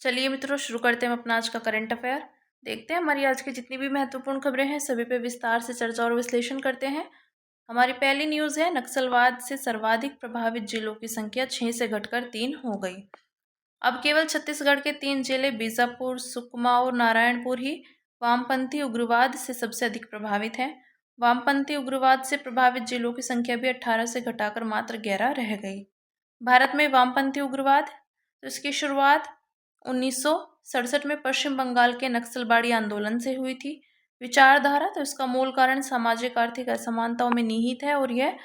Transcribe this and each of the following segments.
चलिए मित्रों, शुरू करते हैं हम अपना आज का करंट अफेयर। देखते हैं हमारी आज की जितनी भी महत्वपूर्ण खबरें हैं सभी पे विस्तार से चर्चा और विश्लेषण करते हैं। हमारी पहली न्यूज़ है, नक्सलवाद से सर्वाधिक प्रभावित जिलों की संख्या 6 से घटकर 3 हो गई। अब केवल छत्तीसगढ़ के 3 जिले बीजापुर, सुकमा और नारायणपुर ही वामपंथी उग्रवाद से सबसे अधिक प्रभावित हैं। वामपंथी उग्रवाद से प्रभावित जिलों की संख्या भी 18 से घटाकर मात्र 11 रह गई। भारत में वामपंथी उग्रवाद, तो इसकी शुरुआत 1967 में पश्चिम बंगाल के नक्सलबाड़ी आंदोलन से हुई थी। विचारधारा, तो इसका मूल कारण सामाजिक आर्थिक असमानताओं में निहित है और यह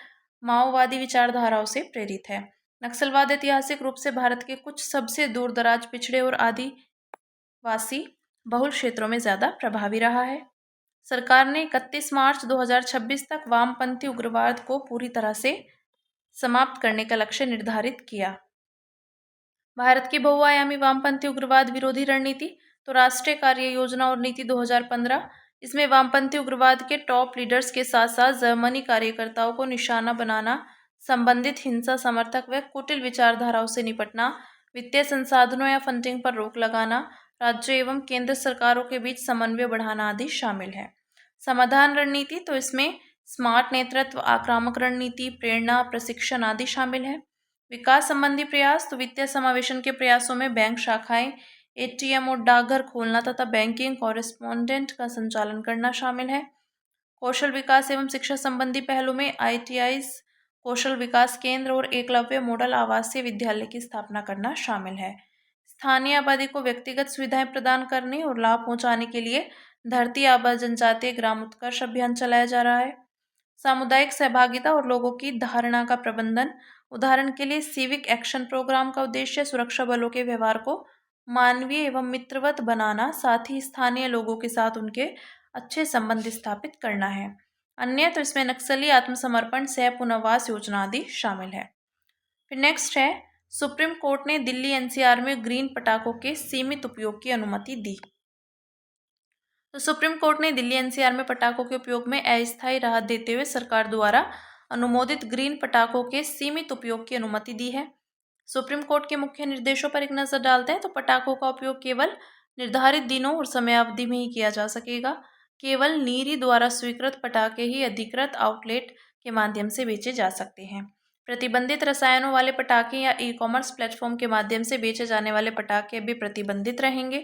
माओवादी विचारधाराओं से प्रेरित है। नक्सलवाद ऐतिहासिक रूप से भारत के कुछ सबसे दूर दराज, पिछड़े और आदिवासी बहुल क्षेत्रों में ज़्यादा प्रभावी रहा है। सरकार ने 31 मार्च 2026 तक वामपंथी उग्रवाद को पूरी तरह से समाप्त करने का लक्ष्य निर्धारित किया। भारत की बहुआयामी वामपंथी उग्रवाद विरोधी रणनीति, तो राष्ट्रीय कार्य योजना और नीति 2015, इसमें वामपंथी उग्रवाद के टॉप लीडर्स के साथ साथ जर्मनी कार्यकर्ताओं को निशाना बनाना, संबंधित हिंसा समर्थक व कुटिल विचारधाराओं से निपटना, वित्तीय संसाधनों या फंडिंग पर रोक लगाना, राज्य एवं केंद्र सरकारों के बीच समन्वय बढ़ाना आदि शामिल है। समाधान रणनीति, तो इसमें स्मार्ट नेतृत्व, आक्रामक रणनीति, प्रेरणा, प्रशिक्षण आदि शामिल है। विकास संबंधी प्रयास, तो वित्तीय समावेशन के प्रयासों में बैंक शाखाएं, एटीएम और डाकघर खोलना तथा बैंकिंग कॉरेस्पॉन्डेंट का संचालन करना शामिल है। कौशल विकास एवं शिक्षा संबंधी पहलों में आईटीआईज, कौशल विकास केंद्र और एकलव्य मॉडल आवासीय विद्यालय की स्थापना करना शामिल है। स्थानीय आबादी को व्यक्तिगत सुविधाएं प्रदान करने और लाभ पहुंचाने के लिए धरती आबा जनजातीय ग्राम उत्कर्ष अभियान चलाया जा रहा है। सामुदायिक सहभागिता और लोगों की धारणा का प्रबंधन, उदाहरण के लिए सिविक एक्शन प्रोग्राम का उद्देश्य सुरक्षा बलों के व्यवहार को मानवीय एवं मित्रवत बनाना, साथ ही स्थानीय लोगों के साथ उनके अच्छे संबंध स्थापित करना है। अन्य, तो इसमें नक्सली आत्मसमर्पण, सह पुनर्वास योजना आदि शामिल है। फिर नेक्स्ट है, सुप्रीम कोर्ट ने दिल्ली एनसीआर में ग्रीन पटाखों के सीमित उपयोग की अनुमति दी। तो सुप्रीम कोर्ट ने दिल्ली एनसीआर में पटाखों के उपयोग में अस्थायी राहत देते हुए सरकार द्वारा अनुमोदित ग्रीन पटाखों के सीमित उपयोग की अनुमति दी है। सुप्रीम कोर्ट के मुख्य निर्देशों पर एक नज़र डालते हैं, तो पटाखों का उपयोग केवल निर्धारित दिनों और समयावधि में ही किया जा सकेगा। केवल नीरी द्वारा स्वीकृत पटाखे ही अधिकृत आउटलेट के माध्यम से बेचे जा सकते हैं। प्रतिबंधित रसायनों वाले पटाखे या ई कॉमर्स प्लेटफॉर्म के माध्यम से बेचे जाने वाले पटाखे भी प्रतिबंधित रहेंगे।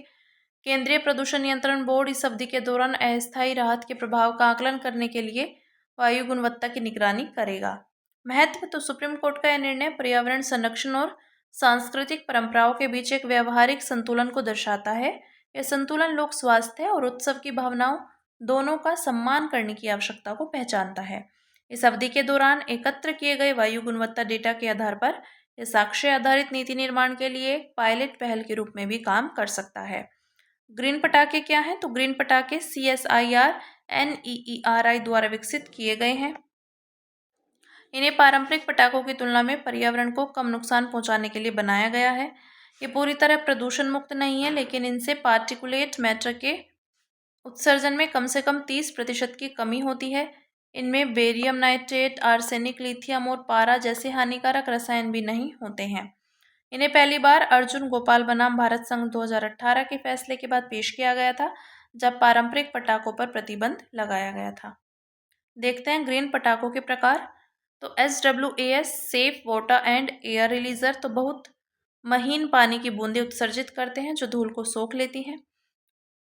केंद्रीय प्रदूषण नियंत्रण बोर्ड इस अवधि के दौरान अस्थायी राहत के प्रभाव का आकलन करने के लिए वायु गुणवत्ता की निगरानी करेगा। महत्व, तो सुप्रीम कोर्ट का यह निर्णय पर्यावरण संरक्षण और सांस्कृतिक परंपराओं के बीच एक व्यवहारिक संतुलन को दर्शाता है। यह संतुलन लोक स्वास्थ्य और उत्सव की भावनाओं दोनों का सम्मान करने की आवश्यकता को पहचानता है। इस अवधि के दौरान एकत्र किए गए वायु गुणवत्ता डेटा के आधार पर यह साक्ष्य आधारित नीति निर्माण के लिए एक पायलट पहल के रूप में भी काम कर सकता है। ग्रीन पटाखे क्या हैं? तो ग्रीन पटाखे CSIR NEERI द्वारा विकसित किए गए हैं। इन्हें पारंपरिक पटाखों की तुलना में पर्यावरण को कम नुकसान पहुंचाने के लिए बनाया गया है। ये पूरी तरह प्रदूषण मुक्त नहीं है, लेकिन इनसे पार्टिकुलेट मैटर के उत्सर्जन में कम से कम 30% की कमी होती है। इनमें बेरियम नाइट्रेट, आर्सेनिक, लिथियम और पारा जैसे हानिकारक रसायन भी नहीं होते हैं। इन्हें पहली बार अर्जुन गोपाल बनाम भारत संघ 2018 के फैसले के बाद पेश किया गया था, जब पारंपरिक पटाखों पर प्रतिबंध लगाया गया था। देखते हैं ग्रीन पटाखों के प्रकार। तो SWAS safe water and air releaser, तो बहुत महीन पानी की बूंदें उत्सर्जित करते हैं जो धूल को सोख लेती हैं।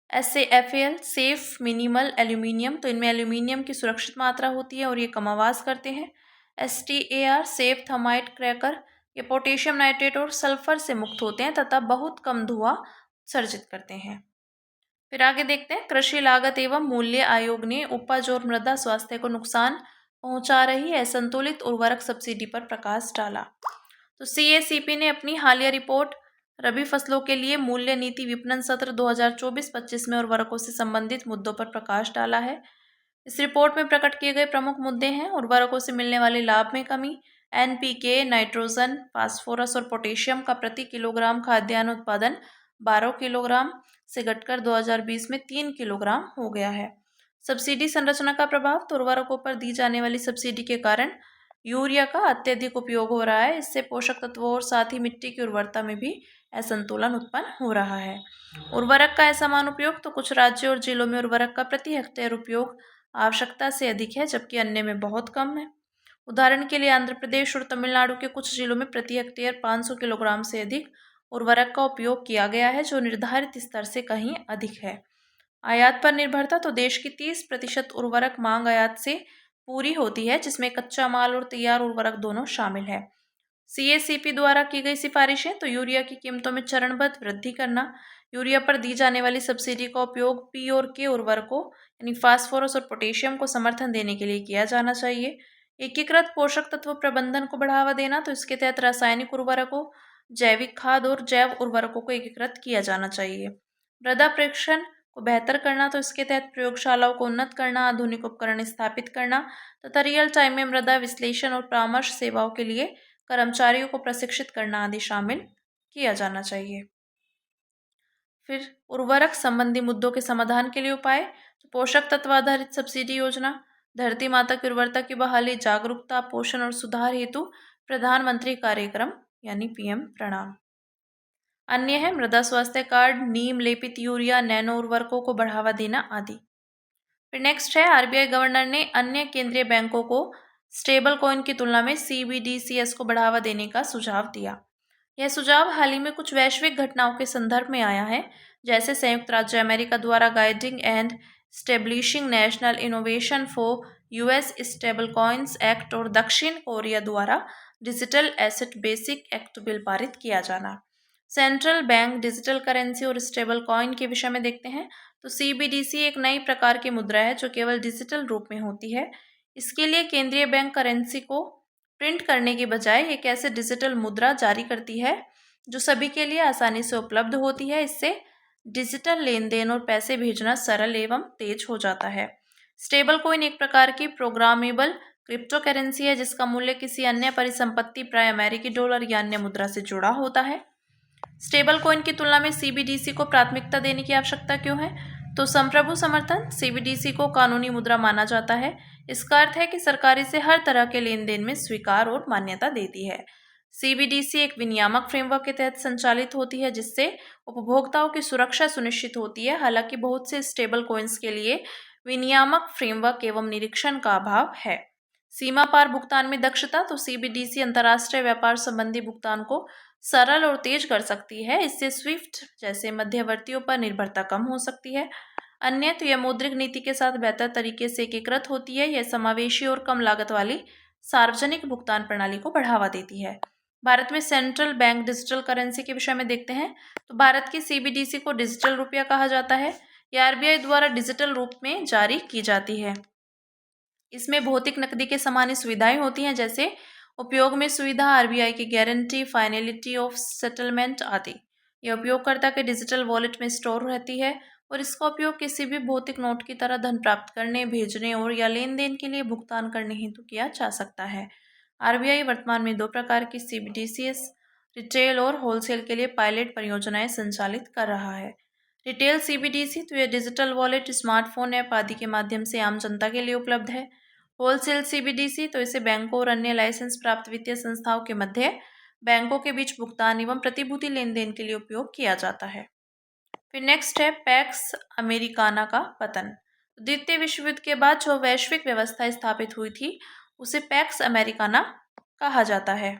SAFAL सेफ मिनिमल एल्यूमिनियम, तो इनमें एल्यूमिनियम की सुरक्षित मात्रा होती है और ये कम आवाज़ करते हैं। STAR सेफ थर्माइट क्रैकर, ये पोटेशियम नाइट्रेट और सल्फर से मुक्त होते हैं तथा बहुत कम धुआं उत्सर्जित करते हैं। फिर आगे देखते हैं, कृषि लागत एवं मूल्य आयोग ने उपज और मृदा स्वास्थ्य को नुकसान पहुंचा रही असंतुलित उर्वरक सब्सिडी पर प्रकाश डाला। तो CACP ने अपनी हालिया रिपोर्ट रबी फसलों के लिए मूल्य नीति विपणन सत्र 2024-25 में उर्वरकों से संबंधित मुद्दों पर प्रकाश डाला है। इस रिपोर्ट में प्रकट किए गए प्रमुख मुद्दे हैं: उर्वरकों से मिलने वाले लाभ में कमी, NPK, नाइट्रोजन, फास्फोरस और पोटेशियम का प्रति किलोग्राम खाद्यान्न उत्पादन 12 किलोग्राम से घटकर 2020 में 3 किलोग्राम हो गया है। सब्सिडी संरचना का प्रभाव, तो उर्वरकों पर दी जाने वाली सब्सिडी के कारण यूरिया का अत्यधिक उपयोग हो रहा है। इससे पोषक तत्वों और साथ ही मिट्टी की उर्वरता में भी असंतुलन उत्पन्न हो रहा है। उर्वरक का असमान उपयोग, तो कुछ राज्यों और जिलों में उर्वरक का प्रति हेक्टेयर उपयोग आवश्यकता से अधिक है, जबकि अन्य में बहुत कम है। उदाहरण के लिए आंध्र प्रदेश और तमिलनाडु के कुछ जिलों में प्रति हेक्टेयर 500 किलोग्राम से अधिक उर्वरक का उपयोग किया गया है, जो निर्धारित स्तर से कहीं अधिक है। आयात पर निर्भरता, तो देश की 30% उर्वरक मांग आयात से पूरी होती है, जिसमें कच्चा माल और तैयार उर्वरक दोनों शामिल है। सीएसीपी द्वारा की गई सिफारिशें, तो यूरिया की कीमतों में चरणबद्ध वृद्धि करना, यूरिया पर दी जाने वाली सब्सिडी का उपयोग पी और के उर्वरकों यानी फास्फोरस और पोटेशियम को समर्थन देने के लिए किया जाना चाहिए। एकीकृत पोषक तत्व प्रबंधन को बढ़ावा देना, तो इसके तहत रासायनिक उर्वरकों, जैविक खाद और जैव उर्वरकों को एकीकृत किया जाना चाहिए। मृदा परीक्षण को बेहतर करना, तो इसके तहत प्रयोगशालाओं को उन्नत करना, आधुनिक उपकरण स्थापित करना तथा रियल टाइम में मृदा विश्लेषण और परामर्श सेवाओं के लिए कर्मचारियों को प्रशिक्षित करना आदि शामिल किया जाना चाहिए। फिर उर्वरक संबंधी मुद्दों के समाधान के लिए उपाय, तो पोषक तत्व आधारित सब्सिडी योजना, धरती माता की उर्वरता की बहाली, जागरूकता, पोषण और सुधार हेतु प्रधानमंत्री कार्यक्रम यानी पीएम प्रणाम। अन्य है मृदा स्वास्थ्य कार्ड, नीम लेपित यूरिया, नैनो उर्वरकों को बढ़ावा देना आदि। फिर नेक्स्ट है आरबीआई गवर्नर ने अन्य केंद्रीय बैंकों को स्टेबल कॉइन की तुलना में सीबीडीसीएस को बढ़ावा देने का सुझाव दिया। यह सुझाव हाल ही में कुछ वैश्विक घटनाओं के संदर्भ में आया है, जैसे संयुक्त राज्य अमेरिका द्वारा guiding and establishing national innovation for US stable coins act और दक्षिण कोरिया द्वारा digital asset basic act bill पारित किया जाना। सेंट्रल बैंक डिजिटल करेंसी और स्टेबल कॉइन के विषय में देखते हैं, तो सीबीडीसी एक नई प्रकार की मुद्रा है जो केवल डिजिटल रूप में होती है। इसके लिए केंद्रीय बैंक करेंसी को प्रिंट करने के बजाय एक ऐसे डिजिटल मुद्रा जारी करती है जो सभी के लिए आसानी से उपलब्ध होती है। इससे डिजिटल लेन देन और पैसे भेजना सरल एवं तेज हो जाता है। स्टेबल कॉइन एक प्रकार की प्रोग्रामेबल क्रिप्टो करेंसी है, जिसका मूल्य किसी अन्य परिसंपत्ति, प्राय अमेरिकी डॉलर या अन्य मुद्रा से जुड़ा होता है। स्टेबल कॉइन की तुलना में सीबीडीसी को प्राथमिकता देने की आवश्यकता क्यों है? तो संप्रभु समर्थन, सीबीडीसी को कानूनी मुद्रा माना जाता है। इसका अर्थ है कि सरकार इसे हर तरह के लेन देन में स्वीकार और मान्यता देती है। सीबीडीसी एक विनियामक फ्रेमवर्क के तहत संचालित होती है, जिससे उपभोक्ताओं की सुरक्षा सुनिश्चित होती है। हालांकि बहुत से स्टेबल कॉइन्स के लिए विनियामक फ्रेमवर्क एवं निरीक्षण का अभाव है। सीमा पार भुगतान में दक्षता, तो सीबीडीसी अंतर्राष्ट्रीय व्यापार संबंधी भुगतान को सरल और तेज कर सकती है। इससे स्विफ्ट जैसे मध्यवर्तियों पर निर्भरता कम हो सकती है। अन्य तो यह मौद्रिक नीति के साथ बेहतर तरीके से एकीकृत होती है। यह समावेशी और कम लागत वाली सार्वजनिक भुगतान प्रणाली को बढ़ावा देती है। भारत में सेंट्रल बैंक डिजिटल करेंसी के विषय में देखते हैं, तो भारत की सीबीडीसी को डिजिटल रुपया कहा जाता है। यह आरबीआई द्वारा डिजिटल रूप में जारी की जाती है। इसमें भौतिक नकदी के समान ही सुविधाएं होती हैं, जैसे उपयोग में सुविधा, आरबीआई की गारंटी, फाइनलिटी ऑफ सेटलमेंट आदि। यह उपयोगकर्ता के डिजिटल वॉलेट में स्टोर रहती है और इसका उपयोग किसी भी भौतिक नोट की तरह धन प्राप्त करने, भेजने और या लेन देन के लिए भुगतान करने हेतु किया जा सकता है। आरबीआई वर्तमान में 2 प्रकार की सीबीडीसीएस, रिटेल और होलसेल के लिए पायलट परियोजनाएं संचालित कर रहा है। रिटेल सीबीडीसी, तो यह डिजिटल वॉलेट, स्मार्टफोन ऐप आदि के माध्यम से आम जनता के लिए उपलब्ध है। होलसेल सीबीडीसी, तो इसे बैंकों और अन्य लाइसेंस प्राप्त वित्तीय संस्थाओं के मध्य बैंकों के बीच भुगतान एवं प्रतिभूति लेन देन के लिए उपयोग किया जाता है। फिर नेक्स्ट है पैक्स अमेरिकाना का पतन। द्वितीय विश्व युद्ध के बाद जो वैश्विक व्यवस्था स्थापित हुई थी, उसे पैक्स अमेरिकाना कहा जाता है।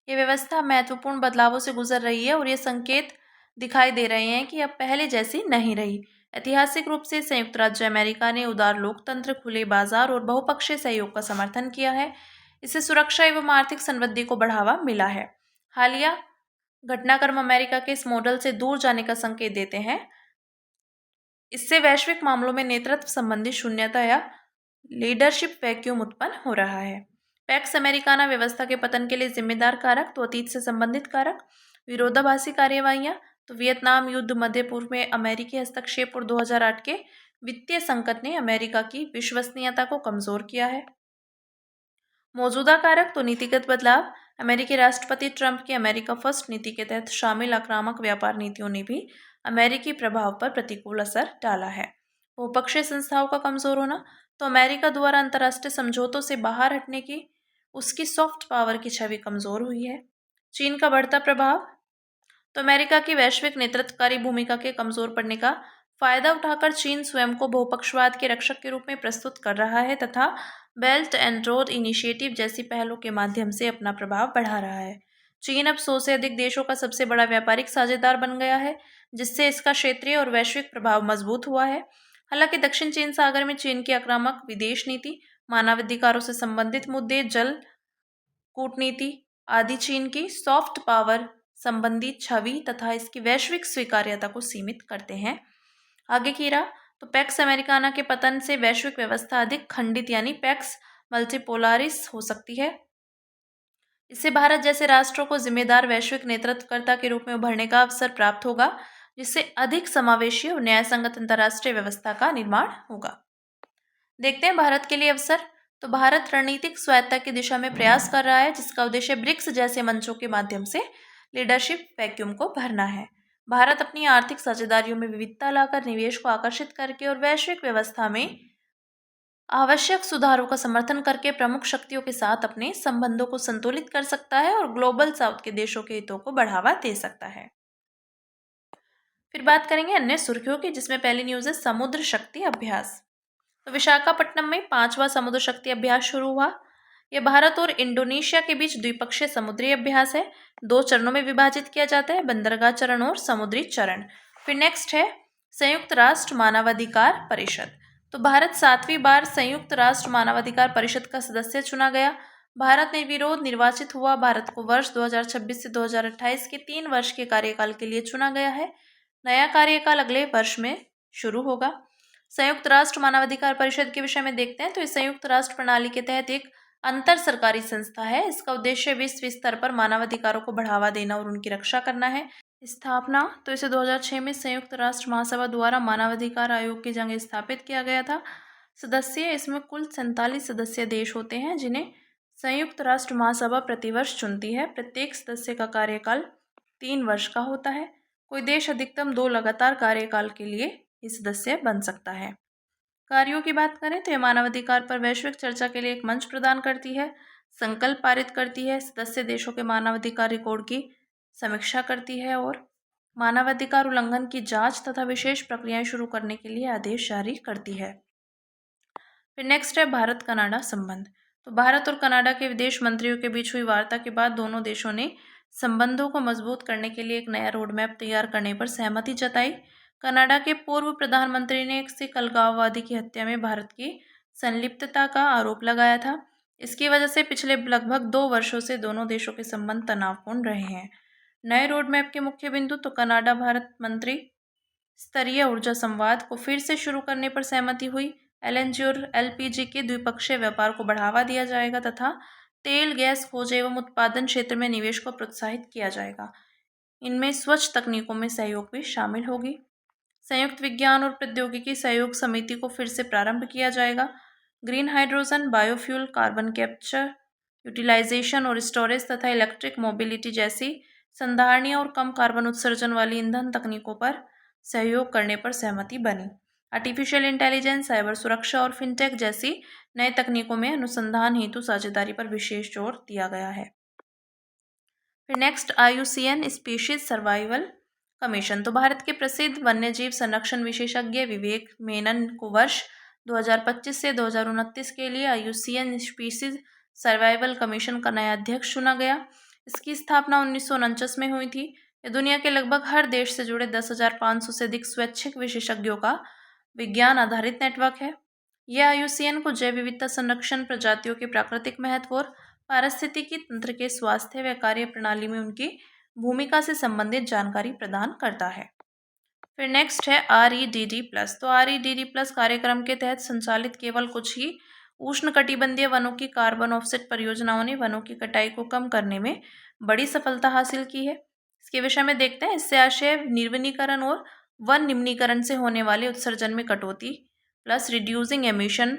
ये व्यवस्था महत्वपूर्ण बदलावों से गुजर रही है और ये संकेत दिखाई दे रहे हैं कि अब पहले जैसी नहीं रही। ऐतिहासिक रूप से संयुक्त राज्य अमेरिका ने उदार लोकतंत्र, खुले बाजार और बहुपक्षीय सहयोग का समर्थन किया है। इससे सुरक्षा एवं आर्थिक समृद्धि को बढ़ावा मिला है। हालिया घटनाक्रम अमेरिका के इस मॉडल से दूर जाने का संकेत देते हैं। इससे वैश्विक मामलों में नेतृत्व संबंधी शून्यता या लीडरशिप वैक्यूम उत्पन्न हो रहा है। पैक्स अमेरिकाना व्यवस्था के पतन के लिए जिम्मेदार कारक, तो अतीत से संबंधित कारक, विरोधाभासी कार्यवाहियां, तो वियतनाम युद्ध, मध्य पूर्व में अमेरिकी हस्तक्षेप और 2008 के वित्तीय संकट ने अमेरिका की विश्वसनीयता को कमजोर किया है। मौजूदा कारक, तो नीतिगत बदलाव, अमेरिकी राष्ट्रपति ट्रंप की अमेरिका फर्स्ट नीति के तहत शामिल आक्रामक व्यापार नीतियों ने भी अमेरिकी प्रभाव पर प्रतिकूल असर डाला है। बहुपक्षीय संस्थाओं का कमजोर होना, तो अमेरिका द्वारा अंतर्राष्ट्रीय समझौतों से बाहर हटने की उसकी सॉफ्ट पावर की छवि कमजोर हुई है। चीन का बढ़ता प्रभाव, तो अमेरिका की वैश्विक नेतृत्वकारी भूमिका के कमजोर पड़ने का फायदा उठाकर चीन स्वयं को बहुपक्षवाद के रक्षक के रूप में प्रस्तुत कर रहा है तथा बेल्ट एंड रोड इनिशिएटिव जैसी पहलों के माध्यम से अपना प्रभाव बढ़ा रहा है। चीन अब 100 से अधिक देशों का सबसे बड़ा व्यापारिक साझेदार बन गया है, जिससे इसका क्षेत्रीय और वैश्विक प्रभाव मजबूत हुआ है। हालांकि दक्षिण चीन सागर में चीन की आक्रामक विदेश नीति, मानवाधिकारों से संबंधित मुद्दे, जल कूटनीति आदि चीन की सॉफ्ट पावर संबंधी छवि तथा इसकी वैश्विक स्वीकार्यता को सीमित करते हैं। आगे की रहा, तो पैक्स अमेरिकाना के पतन से वैश्विक व्यवस्था अधिक खंडित यानी पैक्स मल्टीपोलारिस हो सकती है। इससे भारत जैसे राष्ट्रों को जिम्मेदार वैश्विक नेतृत्वकर्ता के रूप में उभरने का अवसर प्राप्त होगा, जिससे अधिक समावेशी और न्यायसंगत अंतर्राष्ट्रीय व्यवस्था का निर्माण होगा। देखते हैं भारत के लिए अवसर। तो भारत रणनीतिक स्वायत्तता की दिशा में प्रयास कर रहा है, जिसका उद्देश्य ब्रिक्स जैसे मंचों के माध्यम से लीडरशिप वैक्यूम को भरना है। भारत अपनी आर्थिक साझेदारियों में विविधता लाकर निवेश को आकर्षित करके और वैश्विक व्यवस्था में आवश्यक सुधारों का समर्थन करके प्रमुख शक्तियों के साथ अपने संबंधों को संतुलित कर सकता है और ग्लोबल साउथ के देशों के हितों को बढ़ावा दे सकता है। फिर बात करेंगे अन्य सुर्खियों की, जिसमें पहली न्यूज है समुद्र शक्ति अभ्यास। तो विशाखापट्टनम में 5वां समुद्र शक्ति अभ्यास शुरू हुआ। यह भारत और इंडोनेशिया के बीच द्विपक्षीय समुद्री अभ्यास है। 2 चरणों में विभाजित किया जाता है, बंदरगाह चरण और समुद्री चरण। फिर नेक्स्ट है संयुक्त राष्ट्र मानवाधिकार परिषद। तो भारत 7वीं बार संयुक्त राष्ट्र मानवाधिकार परिषद का सदस्य चुना गया। भारत निर्विरोध निर्वाचित हुआ। भारत को वर्ष 2026 से 2028 के 3 वर्ष के कार्यकाल के लिए चुना गया है। नया कार्यकाल अगले वर्ष में शुरू होगा। संयुक्त राष्ट्र मानवाधिकार परिषद के विषय में देखते हैं, तो इस संयुक्त राष्ट्र प्रणाली के तहत एक अंतर सरकारी संस्था है। इसका उद्देश्य विश्व स्तर पर मानवाधिकारों को बढ़ावा देना और उनकी रक्षा करना है। स्थापना, तो इसे 2006 में संयुक्त राष्ट्र महासभा द्वारा मानवाधिकार आयोग की जगह स्थापित किया गया था। सदस्य, इसमें कुल 47 सदस्य देश होते हैं, जिन्हें संयुक्त राष्ट्र महासभा प्रतिवर्ष चुनती है। प्रत्येक सदस्य का कार्यकाल 3 वर्ष का होता है। कोई देश अधिकतम 2 लगातार कार्यकाल के लिए ही सदस्य बन सकता है। कार्यों की बात करें तो यह मानवाधिकार पर वैश्विक चर्चा के लिए एक मंच प्रदान करती है, संकल्प पारित करती है, सदस्य देशों के मानवाधिकार रिकॉर्ड की समीक्षा करती है और मानवाधिकार उल्लंघन की जांच तथा विशेष प्रक्रियाएं शुरू करने के लिए आदेश जारी करती है। फिर नेक्स्ट है भारत कनाडा संबंध। तो भारत और कनाडा के विदेश मंत्रियों के बीच हुई वार्ता के बाद दोनों देशों ने संबंधों को मजबूत करने के लिए एक नया रोड मैप तैयार करने पर सहमति जताई। कनाडा के पूर्व प्रधानमंत्री ने एक सिख अलगाववादी की हत्या में भारत की संलिप्तता का आरोप लगाया था। इसकी वजह से पिछले लगभग 2 वर्षों से दोनों देशों के संबंध तनावपूर्ण रहे हैं। नए रोड मैप के मुख्य बिंदु, तो कनाडा भारत मंत्री स्तरीय ऊर्जा संवाद को फिर से शुरू करने पर सहमति हुई। एलएनजी और एलपीजी के द्विपक्षीय व्यापार को बढ़ावा दिया जाएगा तथा तेल, गैस खोज एवं उत्पादन क्षेत्र में निवेश को प्रोत्साहित किया जाएगा। इनमें स्वच्छ तकनीकों में सहयोग भी शामिल होगी। संयुक्त विज्ञान और प्रौद्योगिकी सहयोग समिति को फिर से प्रारंभ किया जाएगा। Green hydrogen, biofuel, carbon capture, utilization और स्टोरेज तथा इलेक्ट्रिक मोबिलिटी जैसी संधारणीय और कम कार्बन उत्सर्जन वाली ईंधन तकनीकों पर सहयोग करने पर सहमति बनी। आर्टिफिशियल इंटेलिजेंस, साइबर सुरक्षा और फिनटेक जैसी नए तकनीकों में अनुसंधान हेतु साझेदारी पर विशेष जोर दिया गया है। फिर next IUCN species survival commission. तो भारत के प्रसिद्ध वन्यजीव संरक्षण विशेषज्ञ विवेक मेनन को वर्ष 2025 से 2029 के लिए IUCN स्पीशीज सर्वाइवल कमीशन का नया अध्यक्ष चुना गया। इसकी स्थापना 1949 में हुई थी। यह दुनिया के लगभग हर देश से जुड़े 10,500 से अधिक स्वैच्छिक विशेषज्ञों का विज्ञान आधारित नेटवर्क है। यह IUCN को जैव विविधता संरक्षण, प्रजातियों के प्राकृतिक महत्व और पारिस्थितिकी तंत्र के स्वास्थ्य व कार्य प्रणाली में उनकी भूमिका से संबंधित जानकारी प्रदान करता है। फिर नेक्स्ट है REDD+। तो REDD+ कार्यक्रम के तहत संचालित केवल कुछ ही उष्णकटिबंधीय वनों की कार्बन ऑफसेट परियोजनाओं ने वनों की कटाई को कम करने में बड़ी सफलता हासिल की है। इसके विषय में देखते हैं। इससे आशय निर्वनीकरण और वन निम्नीकरण से होने वाले उत्सर्जन में कटौती plus reducing emission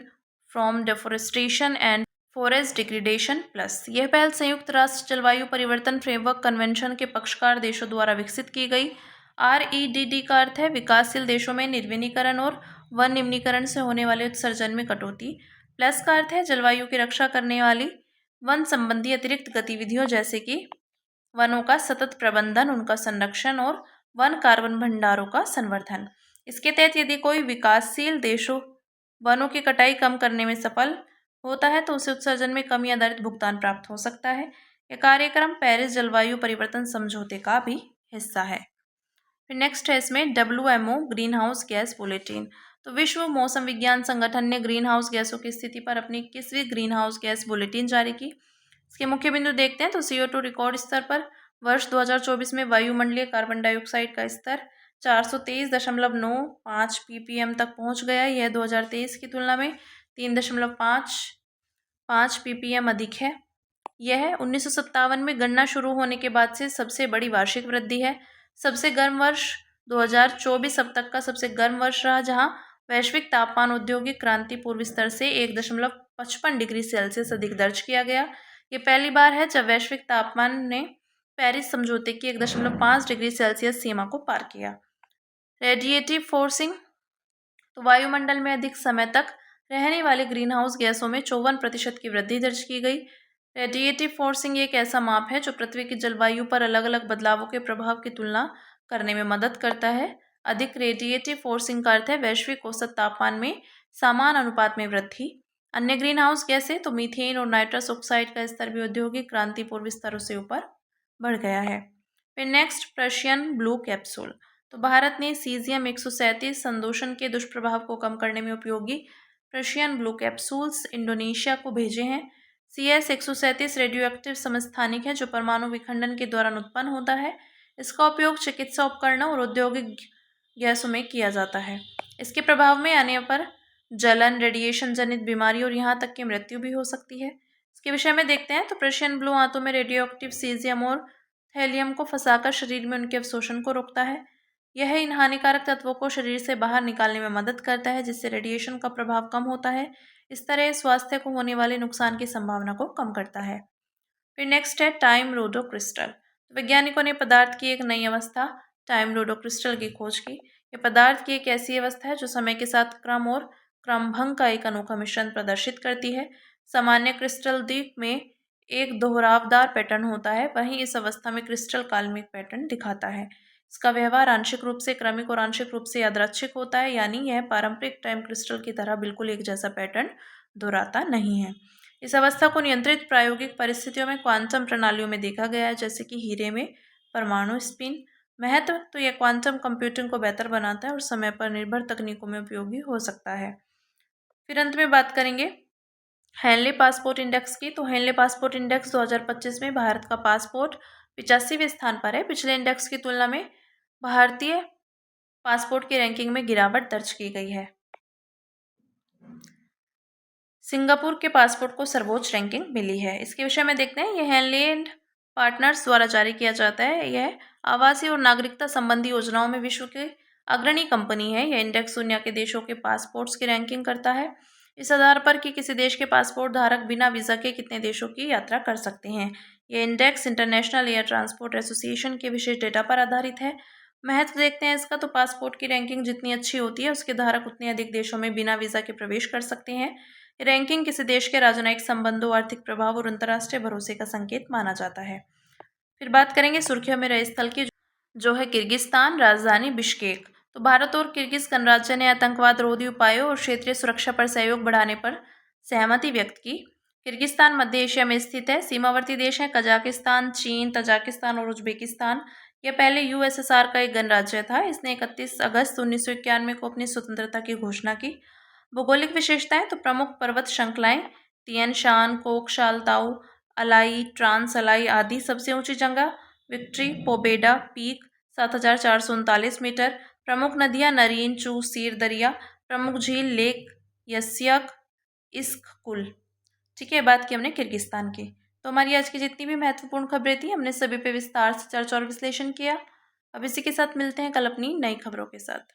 from deforestation and forest degradation plus. यह पहल संयुक्त राष्ट्र जलवायु परिवर्तन फ्रेमवर्क कन्वेंशन के पक्षकार देशों द्वारा विकसित की गई। REDD का अर्थ है विकासशील देशों में निर्वनीकरण और वन निम्नीकरण से होने वाले उत्सर्जन में कटौती। प्लस का अर्थ है जलवायु की रक्षा करने वाली वन संबंधी अतिरिक्त गतिविधियों जैसे कि वनों का सतत प्रबंधन, उनका संरक्षण और वन कार्बन भंडारों का संवर्धन। इसके तहत यदि कोई विकासशील देशों वनों की कटाई कम करने में सफल होता है तो उसे उत्सर्जन में कमी आधारित भुगतान प्राप्त हो सकता है। यह कार्यक्रम पेरिस जलवायु परिवर्तन समझौते का भी हिस्सा है। फिर नेक्स्ट है इसमें WMO green house gas bulletin. तो विश्व मौसम विज्ञान संगठन ने ग्रीन हाउस गैसों की स्थिति पर अपनी 21वीं ग्रीन हाउस गैस बुलेटिन जारी की। इसके मुख्य बिंदु देखते हैं तो CO2 रिकॉर्ड स्तर पर वर्ष 2024 में वायुमंडलीय कार्बन डाइऑक्साइड का स्तर 423.95 ppm तक पहुंच गया। यह 2023 की तुलना में 3.55 ppm अधिक है। यह 1957 में गणना शुरू होने के बाद से सबसे बड़ी वार्षिक वृद्धि है। सबसे गर्म वर्ष 2024 अब तक का सबसे गर्म वर्ष रहा, जहां वैश्विक तापमान औद्योगिक क्रांति पूर्व स्तर से 1.55 डिग्री सेल्सियस अधिक दर्ज किया गया। ये पहली बार है जब वैश्विक तापमान ने पेरिस समझौते की 1.5 डिग्री सेल्सियस सीमा को पार किया। रेडिएटिव फोर्सिंग, तो वायुमंडल में अधिक समय तक रहने वाले ग्रीन हाउस गैसों में 54% की वृद्धि दर्ज की गई। रेडिएटिव फोर्सिंग एक ऐसा माप है जो पृथ्वी की जलवायु पर अलग अलग बदलावों के प्रभाव की तुलना करने में मदद करता है। अधिक रेडिएटिव फोर्सिंग का अर्थ है वैश्विक औसत तापमान में समान अनुपात में वृद्धि। अन्य ग्रीन हाउस गैसें तो मीथेन और नाइट्रस ऑक्साइड का स्तर भी औद्योगिक क्रांति पूर्व स्तरों से ऊपर बढ़ गया है। फिर नेक्स्ट, प्रशियन ब्लू कैप्सूल। तो भारत ने सीजियम 137 संदूषण के दुष्प्रभाव को कम करने में उपयोगी प्रशियन ब्लू कैप्सूल्स इंडोनेशिया को भेजे हैं। CS-137 रेडियोएक्टिव समस्थानिक है जो परमाणु विखंडन के दौरान उत्पन्न होता है। इसका उपयोग चिकित्सा उपकरणों और औद्योगिक गैसों में किया जाता है। इसके प्रभाव में आने पर जलन, रेडिएशन जनित बीमारी और यहाँ तक कि मृत्यु भी हो सकती है। इसके विषय में देखते हैं तो प्रशियन ब्लू आंतों में रेडियोएक्टिव सीजियम और थैलियम को फंसाकर शरीर में उनके अवशोषण को रोकता है। यह इन हानिकारक तत्वों को शरीर से बाहर निकालने में मदद करता है, जिससे रेडिएशन का प्रभाव कम होता है। इस तरह स्वास्थ्य को होने वाले नुकसान की संभावना को कम करता है। फिर नेक्स्ट है टाइम रोडो क्रिस्टल। वैज्ञानिकों ने पदार्थ की एक नई अवस्था टाइम रोडो क्रिस्टल की खोज की। यह पदार्थ की एक ऐसी अवस्था है जो समय के साथ क्रम और क्रमभंग का एक अनोखा मिश्रण प्रदर्शित करती है। सामान्य क्रिस्टल द्वीप में एक दोहरावदार पैटर्न होता है, वहीं इस अवस्था में क्रिस्टल काल्मिक पैटर्न दिखाता है। इसका व्यवहार आंशिक रूप से क्रमिक और आंशिक रूप से यादृच्छिक होता है, यानी यह पारंपरिक टाइम क्रिस्टल की तरह बिल्कुल एक जैसा पैटर्न दोहराता नहीं है। इस अवस्था को नियंत्रित प्रायोगिक परिस्थितियों में क्वांटम प्रणालियों में देखा गया है, जैसे कि हीरे में परमाणु स्पिन। महत्व, तो यह क्वांटम कंप्यूटिंग को बेहतर बनाता है और समय पर निर्भर तकनीकों में उपयोगी हो सकता है। फिर अंत में बात करेंगे हेनले पासपोर्ट इंडेक्स की। तो हेनले पासपोर्ट इंडेक्स 2025 में भारत का पासपोर्ट 85वें स्थान पर है। पिछले इंडेक्स की तुलना में भारतीय पासपोर्ट की रैंकिंग में गिरावट दर्ज की गई है। सिंगापुर के पासपोर्ट को सर्वोच्च रैंकिंग मिली है। इसके विषय में देखते हैं, यह हेनले एंड पार्टनर्स द्वारा जारी किया जाता है। यह आवासीय और नागरिकता संबंधी योजनाओं में विश्व की अग्रणी कंपनी है। यह इंडेक्स दुनिया के देशों के पासपोर्ट्स की रैंकिंग करता है, इस आधार पर कि किसी देश के पासपोर्ट धारक बिना वीज़ा के कितने देशों की यात्रा कर सकते हैं। यह index international air transport association के विशेष डेटा पर आधारित है। महत्व देखते हैं इसका, तो पासपोर्ट की रैंकिंग जितनी अच्छी होती है उसके धारक उतने अधिक देशों में बिना वीज़ा के प्रवेश कर सकते हैं। रैंकिंग किसी देश के राजनयिक संबंधों, आर्थिक प्रभाव और अंतर्राष्ट्रीय भरोसे का संकेत माना जाता है। फिर बात करेंगे सुर्खियों में रहे स्थल की, जो है किर्गिस्तान, राजधानी बिश्केक। तो भारत और किर्गिज गणराज्य ने आतंकवाद रोधी उपायों और क्षेत्रीय सुरक्षा पर सहयोग बढ़ाने पर सहमति व्यक्त की। किर्गिस्तान मध्य एशिया में स्थित है। सीमावर्ती देश हैं कजाकिस्तान, चीन, तजाकिस्तान और उज्बेकिस्तान। यह पहले USSR का एक गणराज्य था। इसने 31 अगस्त 1991 को अपनी स्वतंत्रता की घोषणा की। भौगोलिक विशेषताएं, तो प्रमुख पर्वत श्रृंखलाएं तियन शान, कोक शालताऊ, अलाई, ट्रांस अलाई आदि। सबसे ऊंची जगह विक्ट्री पोबेडा पीक 7439 मीटर। प्रमुख नदियां नरीन, चू, सीर दरिया। प्रमुख झील लेक यस्यक, इस्क कुल। ठीक है, बात की हमने किर्गिस्तान की। तो हमारी आज की जितनी भी महत्वपूर्ण खबरें थी हमने सभी पे विस्तार से चर्चा और विश्लेषण किया। अब इसी के साथ मिलते हैं कल अपनी नई खबरों के साथ।